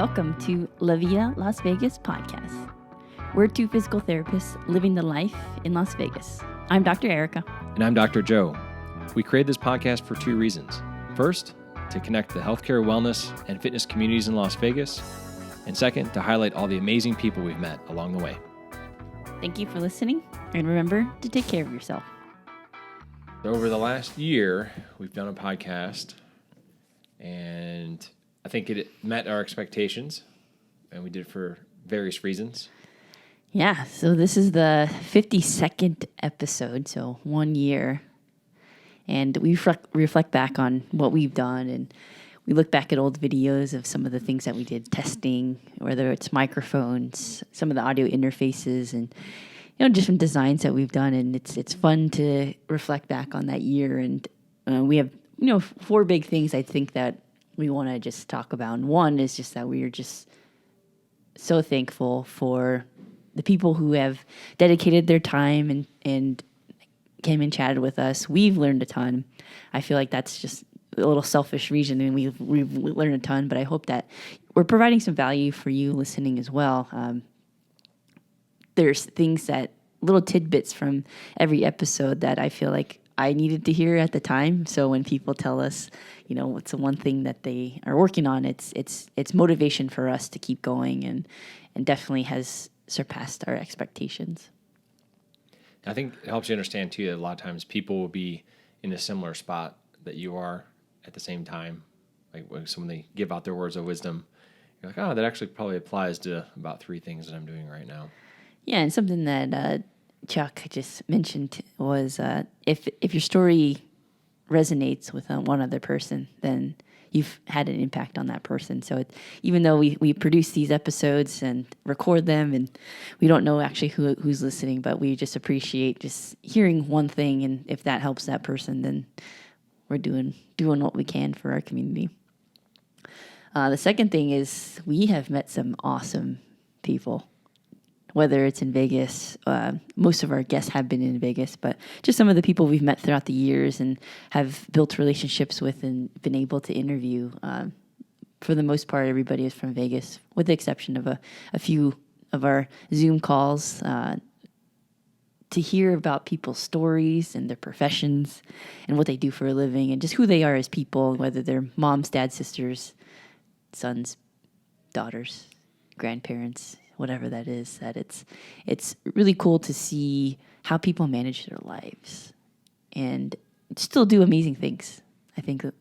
welcome to La Vida Las Vegas podcast. We're two physical therapists living the life in Las Vegas. I'm Dr. Erica. And I'm Dr. Joe. We created this podcast for two reasons. First, to connect the healthcare, wellness, and fitness communities in Las Vegas. And second, to highlight all the amazing people we've met along the way. Thank you for listening, and remember to take care of yourself. Over the last year, we've done a podcast, and I think it met our expectations, and we did it for various reasons. Yeah, so this is the 52nd episode, so 1 year. And we reflect back on what we've done, and we look back at old videos of some of the things that we did testing, whether it's microphones, some of the audio interfaces, and different designs that we've done. And it's fun to reflect back on that year. And we have 4 big things I think that we want to just talk about. And one is just that we are just so thankful for the people who have dedicated their time and came and chatted with us. We've learned a ton. I feel like that's just a little selfish reason, and we've learned a ton, but I hope that we're providing some value for you listening as well. There's things little tidbits from every episode that I feel like I needed to hear at the time. So when people tell us, what's the one thing that they are working on, it's motivation for us to keep going, and definitely has surpassed our expectations. I think it helps you understand too that a lot of times people will be in a similar spot that you are at the same time. Like when they give out their words of wisdom, you're like, oh, that actually probably applies to about 3 things that I'm doing right now. Yeah, and something that Chuck just mentioned was if your story resonates with one other person, then you've had an impact on that person. So even though we produce these episodes and record them, and we don't know actually who's listening, but we just appreciate just hearing one thing, and if that helps that person, then we're doing what we can for our community. The second thing is we have met some awesome people. Whether it's in Vegas, most of our guests have been in Vegas, but just some of the people we've met throughout the years and have built relationships with and been able to interview. For the most part, everybody is from Vegas, with the exception of a few of our Zoom calls, to hear about people's stories and their professions and what they do for a living and just who they are as people, whether they're moms, dads, sisters, sons, daughters, grandparents, whatever that is, that it's really cool to see how people manage their lives and still do amazing things. I think that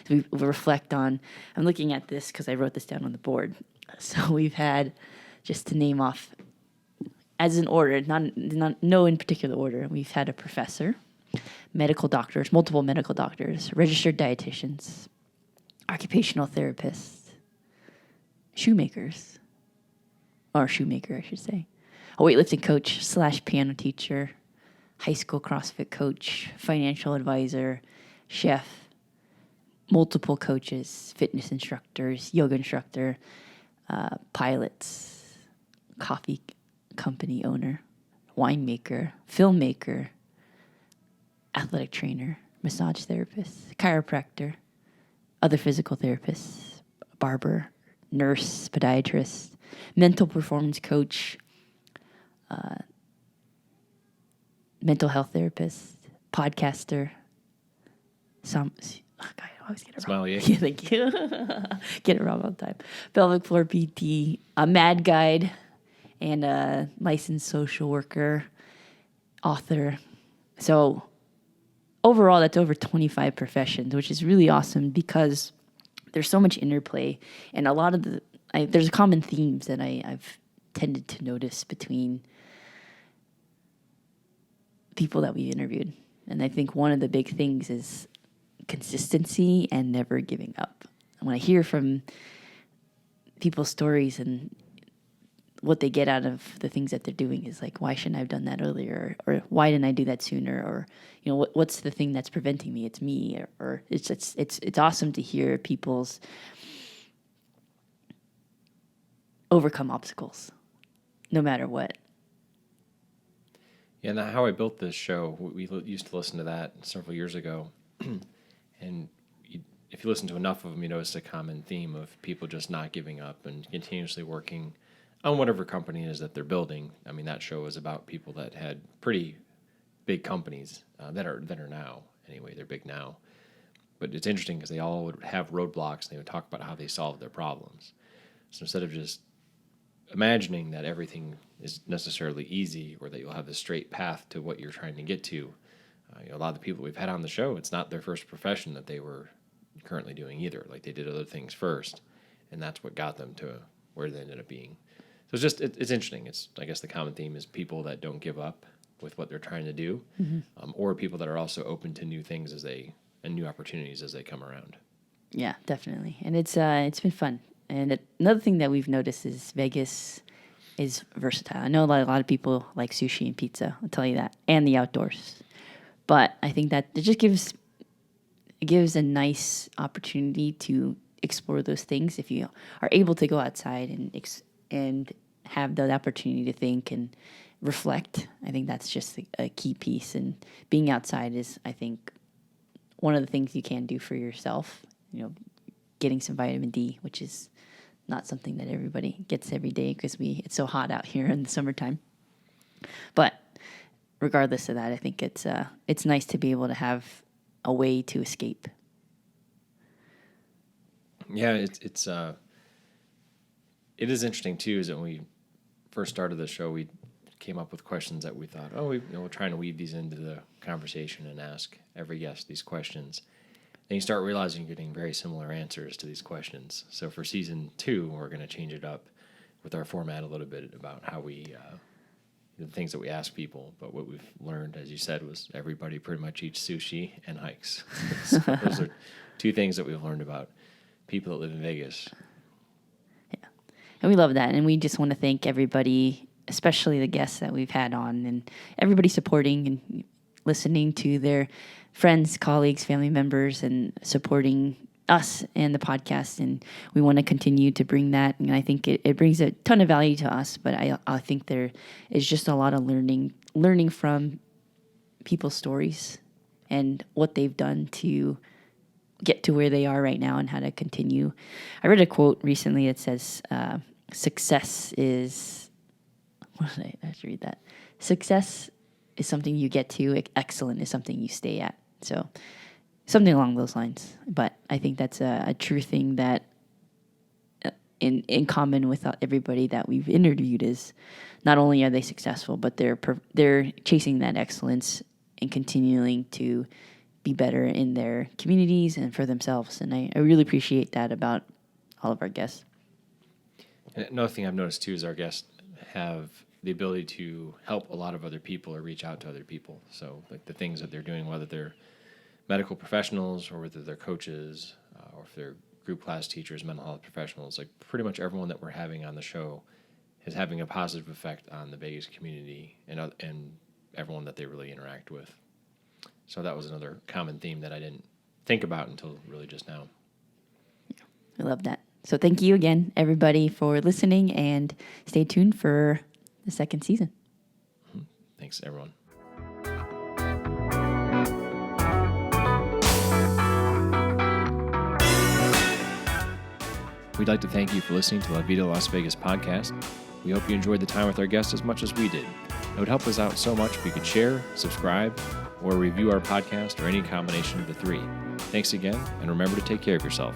we reflect on, I'm looking at this because I wrote this down on the board. So we've had, just to name off, as an order, not no in particular order, we've had a professor, medical doctors, multiple medical doctors, registered dietitians, occupational therapists, shoemaker, I should say, a weightlifting coach / piano teacher, high school CrossFit coach, financial advisor, chef, multiple coaches, fitness instructors, yoga instructor, pilots, coffee company owner, winemaker, filmmaker, athletic trainer, massage therapist, chiropractor, other physical therapists, barber, nurse, podiatrist, mental performance coach, mental health therapist, podcaster, I always get it wrong. Smiley. Yeah, thank you. Get it wrong all the time. Pelvic floor PT, a mad guide, and a licensed social worker, author. So overall, that's over 25 professions, which is really awesome because there's so much interplay, and a lot of there's common themes that I've tended to notice between people that we interviewed. And I think one of the big things is consistency and never giving up. And when I hear from people's stories and what they get out of the things that they're doing is like, why shouldn't I have done that earlier? Or why didn't I do that sooner? Or, what's the thing that's preventing me? It's me. Or it's awesome to hear people's overcome obstacles, no matter what. Yeah, and how I built this show, we used to listen to that several years ago, and if you listen to enough of them, you notice a common theme of people just not giving up and continuously working on whatever company it is that they're building. I mean, that show was about people that had pretty big companies that are now. Anyway, they're big now. But it's interesting because they all would have roadblocks. And they would talk about how they solved their problems. So instead of just imagining that everything is necessarily easy or that you'll have a straight path to what you're trying to get to, a lot of the people we've had on the show, it's not their first profession that they were currently doing either. Like they did other things first, and that's what got them to where they ended up being. So it's just it's interesting. It's, I guess the common theme is people that don't give up with what they're trying to do, or people that are also open to new things and new opportunities as they come around. Yeah, definitely. And it's been fun. And another thing that we've noticed is Vegas is versatile. I know a lot of people like sushi and pizza, I'll tell you that, and the outdoors. But I think that it just gives a nice opportunity to explore those things if you are able to go outside and have the opportunity to think and reflect. I think that's just a key piece. And being outside is, I think, one of the things you can do for yourself. Getting some vitamin D, which is not something that everybody gets every day because it's so hot out here in the summertime. But regardless of that, I think it's nice to be able to have a way to escape. Yeah, it is interesting too. Is that when we first started the show, we came up with questions that we thought, we're trying to weave these into the conversation and ask every guest these questions. And you start realizing you're getting very similar answers to these questions. So for season 2, we're going to change it up with our format a little bit about how we, the things that we ask people. But what we've learned, as you said, was everybody pretty much eats sushi and hikes. So those are 2 things that we've learned about people that live in Vegas. Yeah. And we love that. And we just want to thank everybody, especially the guests that we've had on, and everybody supporting and listening to their friends, colleagues, family members, and supporting us and the podcast. And we want to continue to bring that. And I think it brings a ton of value to us, but I think there is just a lot of learning from people's stories and what they've done to get to where they are right now and how to continue. I read a quote recently that says, success is, I have to read that. Success is something you get to. Excellent is something you stay at. So something along those lines. But I think that's a true thing that in common with everybody that we've interviewed is not only are they successful, but they're chasing that excellence and continuing to be better in their communities and for themselves. And I really appreciate that about all of our guests. And another thing I've noticed too is our guests have the ability to help a lot of other people or reach out to other people. So like the things that they're doing, whether they're medical professionals or whether they're coaches or if they're group class teachers, mental health professionals, like pretty much everyone that we're having on the show is having a positive effect on the Vegas community and everyone that they really interact with. So that was another common theme that I didn't think about until really just now. I love that. So thank you again, everybody, for listening, and stay tuned for the second season. Thanks, everyone. We'd like to thank you for listening to La Vida Las Vegas podcast. We hope you enjoyed the time with our guests as much as we did. It would help us out so much if you could share, subscribe, or review our podcast or any combination of the 3. Thanks again, and remember to take care of yourself.